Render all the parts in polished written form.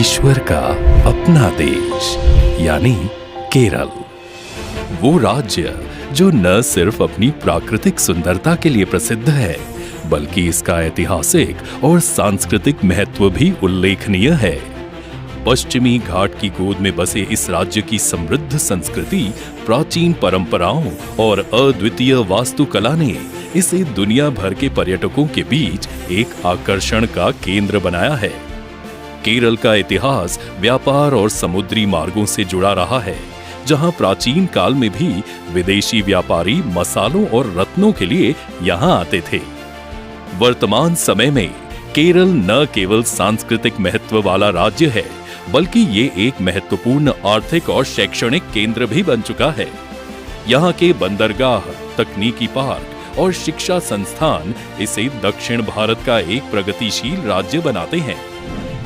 ईश्वर का अपना देश यानी केरल। वो राज्य जो न सिर्फ अपनी प्राकृतिक सुंदरता के लिए प्रसिद्ध है, बल्कि इसका ऐतिहासिक और सांस्कृतिक महत्व भी उल्लेखनीय है। पश्चिमी घाट की गोद में बसे इस राज्य की समृद्ध संस्कृति, प्राचीन परंपराओं और अद्वितीय वास्तुकला ने इसे दुनिया भर के पर्यटकों के बीच एक आकर्षण का केंद्र बनाया है। केरल का इतिहास व्यापार और समुद्री मार्गों से जुड़ा रहा है, जहां प्राचीन काल में भी विदेशी व्यापारी मसालों और रत्नों के लिए यहां आते थे। वर्तमान समय में केरल न केवल सांस्कृतिक महत्व वाला राज्य है, बल्कि ये एक महत्वपूर्ण आर्थिक और शैक्षणिक केंद्र भी बन चुका है। यहाँ के बंदरगाह, तकनीकी पार्क और शिक्षा संस्थान इसे दक्षिण भारत का एक प्रगतिशील राज्य बनाते हैं।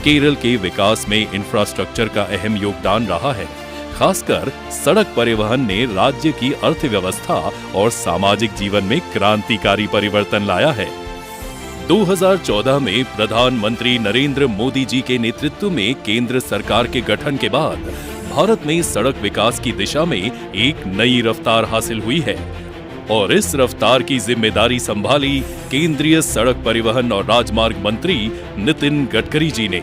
केरल के विकास में इंफ्रास्ट्रक्चर का अहम योगदान रहा है। खासकर सड़क परिवहन ने राज्य की अर्थव्यवस्था और सामाजिक जीवन में क्रांतिकारी परिवर्तन लाया है। 2014 में प्रधानमंत्री नरेंद्र मोदी जी के नेतृत्व में केंद्र सरकार के गठन के बाद भारत में सड़क विकास की दिशा में एक नई रफ्तार हासिल हुई है और इस रफ्तार की जिम्मेदारी संभाली केंद्रीय सड़क परिवहन और राजमार्ग मंत्री नितिन गडकरी जी ने।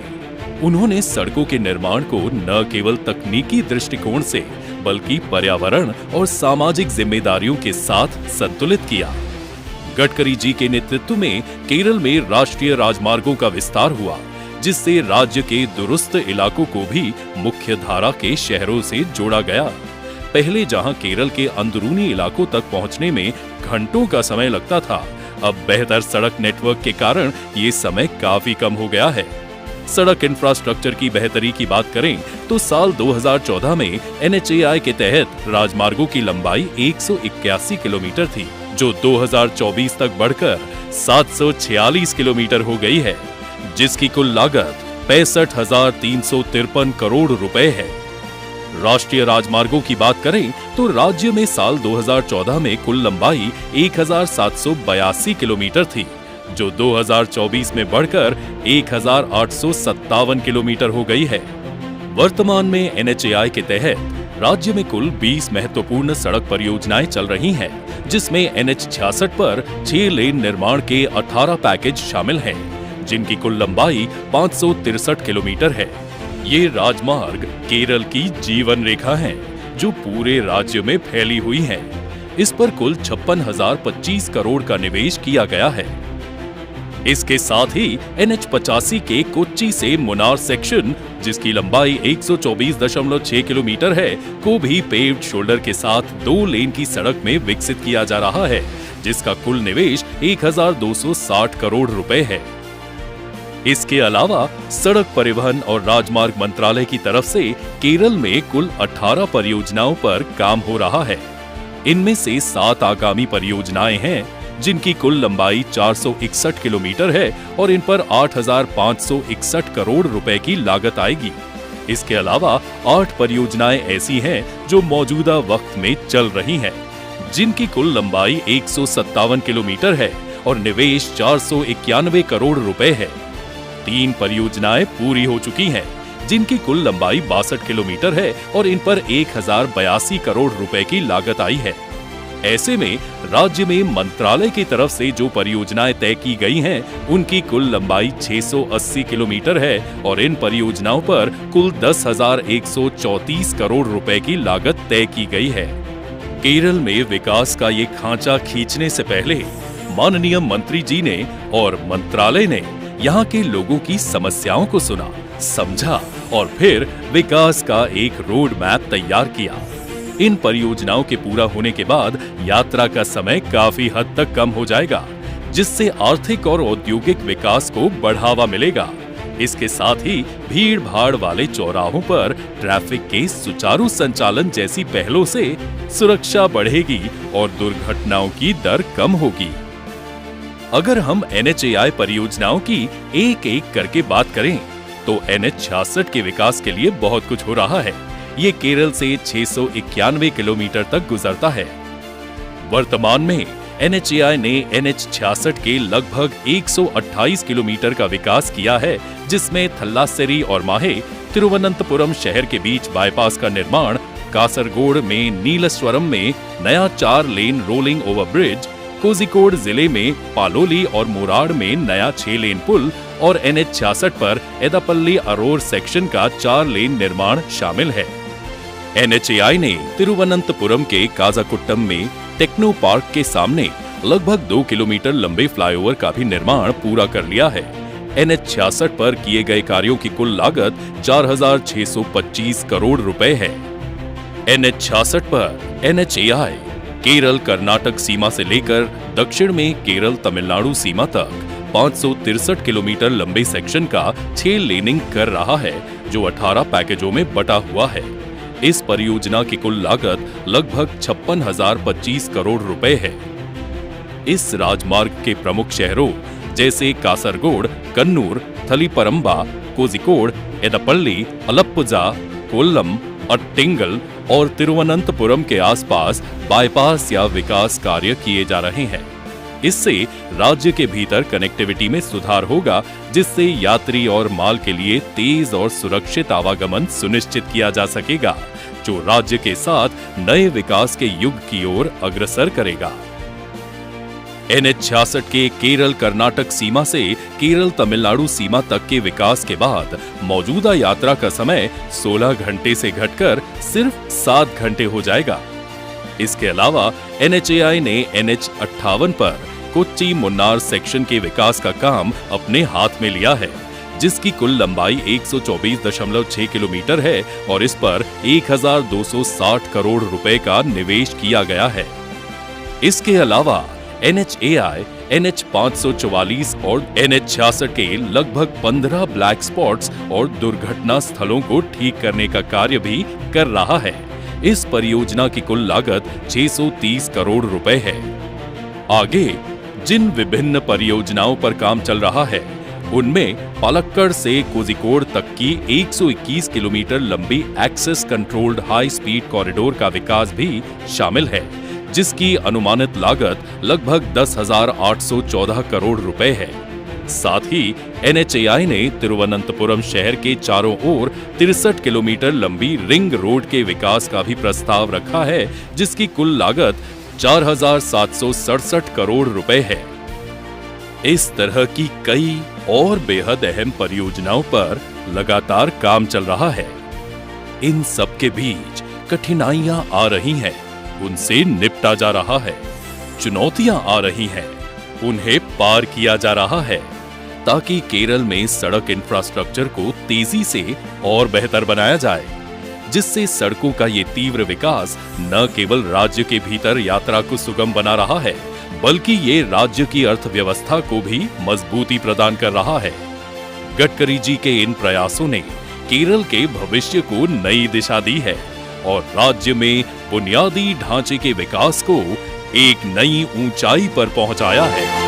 उन्होंने सड़कों के निर्माण को न केवल तकनीकी दृष्टिकोण से, बल्कि पर्यावरण और सामाजिक जिम्मेदारियों के साथ संतुलित किया। गडकरी जी के नेतृत्व में केरल में राष्ट्रीय राजमार्गों का विस्तार हुआ, जिससे राज्य के दूरस्थ इलाकों को भी मुख्य धारा के शहरों से जोड़ा गया। पहले जहां केरल के अंदरूनी इलाकों तक पहुंचने में घंटों का समय लगता था, अब बेहतर सड़क नेटवर्क के कारण ये समय काफी कम हो गया है। सड़क इंफ्रास्ट्रक्चर की बेहतरी की बात करें तो साल 2014 में NHAI के तहत राजमार्गों की लंबाई 181 किलोमीटर थी, जो 2024 तक बढ़कर 746 किलोमीटर हो गई है, जिसकी कुल लागत 65,353 करोड़ रुपए है। राष्ट्रीय राजमार्गों की बात करें तो राज्य में साल 2014 में कुल लंबाई 1,782 किलोमीटर थी, जो 2024 में बढ़कर 1,857 किलोमीटर हो गई है। वर्तमान में NHAI के तहत राज्य में कुल 20 महत्वपूर्ण सड़क परियोजनाएं चल रही हैं, जिसमें NH-66 पर 6 लेन निर्माण के 18 पैकेज शामिल हैं, जिनकी कुल लंबाई 563 किलोमीटर है। ये राजमार्ग केरल की जीवन रेखा हैं, जो पूरे राज्य में फैली हुई हैं। इस पर कुल 56,025 करोड़ का निवेश किया गया है। इसके साथ ही NH-85 के कोच्चि से मुन्नार सेक्शन, जिसकी लंबाई 124.6 किलोमीटर है, को भी पेव्ड शोल्डर के साथ 2 लेन की सड़क में विकसित किया जा रहा है, जिसका कुल निवेश 1,260 करोड़ रुपए है। इसके अलावा सड़क परिवहन और राजमार्ग मंत्रालय की तरफ से केरल में कुल 18 परियोजनाओं पर काम हो रहा है। इनमें से 7 आगामी परियोजनाएं हैं, जिनकी कुल लंबाई 461 किलोमीटर है और इन पर 8,561 करोड़ रुपए की लागत आएगी। इसके अलावा 8 परियोजनाएं ऐसी हैं जो मौजूदा वक्त में चल रही हैं, जिनकी कुल लंबाई 157 किलोमीटर है और निवेश 491 करोड़ रुपए है। 3 परियोजनाएं पूरी हो चुकी हैं, जिनकी कुल लंबाई 62 किलोमीटर है और इन पर 1,082 करोड़ रुपए की लागत आई है। ऐसे में राज्य में मंत्रालय की तरफ से जो परियोजनाएं तय की गई हैं, उनकी कुल लंबाई 680 किलोमीटर है और इन परियोजनाओं पर कुल 10,134 करोड़ रुपए की लागत तय की गई है। केरल में विकास का ये खांचा खींचने से पहले माननीय मंत्री जी ने और मंत्रालय ने यहाँ के लोगों की समस्याओं को सुना, समझा और फिर विकास का एक रोड मैप तैयार किया। इन परियोजनाओं के पूरा होने के बाद यात्रा का समय काफी हद तक कम हो जाएगा, जिससे आर्थिक और औद्योगिक विकास को बढ़ावा मिलेगा। इसके साथ ही भीड़ भाड़ वाले चौराहों पर ट्रैफिक के सुचारू संचालन जैसी पहलों से सुरक्षा बढ़ेगी और दुर्घटनाओं की दर कम होगी। अगर हम NHAI परियोजनाओं की एक एक करके बात करें तो NH-66 के विकास के लिए बहुत कुछ हो रहा है। ये केरल से 691 किलोमीटर तक गुजरता है। वर्तमान में NHAI ने NH-66 के लगभग 128 किलोमीटर का विकास किया है, जिसमें थल्लासेरी और माहे, तिरुवनंतपुरम शहर के बीच बाईपास का निर्माण, कासरगोड में नीलेश्वरम में नया 4 लेन रोलिंग ओवर ब्रिज, कोझिकोड जिले में पालोली और मोराड में नया 6 लेन पुल और NH-66 पर एदापल्ली अरोर सेक्शन का 4 लेन निर्माण शामिल है। NHAI ने तिरुवनंतपुरम के काजाकुट्टम में टेक्नो पार्क के सामने लगभग 2 किलोमीटर लंबे फ्लाईओवर का भी निर्माण पूरा कर लिया है। NH-66 पर किए गए कार्यों की कुल लागत 4,625 करोड़ रुपए है। NH-66 पर NHAI केरल कर्नाटक सीमा से लेकर दक्षिण में केरल तमिलनाडु सीमा तक 563 किलोमीटर लंबे सेक्शन का 6 लेनिंग कर रहा है, जो 18 पैकेजों में बटा हुआ है। इस परियोजना की कुल लागत लगभग 56,025 करोड़ रुपए है। इस राजमार्ग के प्रमुख शहरों जैसे कासरगोड, कन्नूर, थलीपरंबा, कोझिकोड, एदापल्ली, अलप्पुझा, कोल्लम, अट्टिंगल और तिरुवनंतपुरम के आसपास बाईपास या विकास कार्य किए जा रहे हैं। इससे राज्य के भीतर कनेक्टिविटी में सुधार होगा, जिससे यात्री और माल के लिए तेज और सुरक्षित आवागमन सुनिश्चित किया जा सकेगा, जो राज्य के साथ नए विकास के युग की ओर अग्रसर करेगा। NH-66 के केरल कर्नाटक सीमा से केरल तमिलनाडु सीमा तक के विकास के बाद मौजूदा यात्रा का समय 16 घंटे से घटकर सिर्फ 7 घंटे हो जाएगा। इसके अलावा NHAI ने NH-58 पर कोच्चि मुन्नार सेक्शन के विकास का काम अपने हाथ में लिया है, जिसकी कुल लंबाई 124.6 किलोमीटर है और इस पर 1,260 करोड़ रुपए का निवेश किया गया है। इसके अलावा NHAI NH-544 और NH-66 के लगभग 15 ब्लैक स्पॉट्स और दुर्घटना स्थलों को ठीक करने का कार्य भी कर रहा है। इस परियोजना की कुल लागत 630 करोड़ रुपए है। आगे जिन विभिन्न परियोजनाओं पर काम चल रहा है, उनमें पालक्कड़ से कोझिकोड तक की 121 किलोमीटर लंबी access controlled high speed corridor का विकास भी शामिल है, जिसकी अनुमानित लागत लगभग 10,814 करोड़ रुपए है। साथ ही NHAI ने तिरुवनंतपुरम शहर के चारों ओर 63 किलोमीटर लंबी रिंग रोड के विकास का भी प्रस्ताव रखा है, जिसकी कुल लागत 4,767 करोड़ रुपए है। इस तरह की कई और बेहद अहम परियोजनाओं पर लगातार काम चल रहा है। इन सब के बीच कठिनाइयां आ रही हैं, उनसे निपटा जा रहा है। चुनौतियां आ रही हैं, उन्हें पार किया जा रहा है, ताकि केरल में सड़क इंफ्रास्ट्रक्चर को तेजी से और बेहतर बनाया जाए, जिससे सड़कों का ये तीव्र विकास न केवल राज्य के भीतर यात्रा को सुगम बना रहा है, बल्कि ये राज्य की अर्थव्यवस्था को भी मजबूती प्रदान कर रहा है। गडकरी जी के इन प्रयासों ने केरल के भविष्य को नई दिशा दी है और राज्य में बुनियादी ढांचे के विकास को एक नई ऊंचाई पर पहुंचाया है।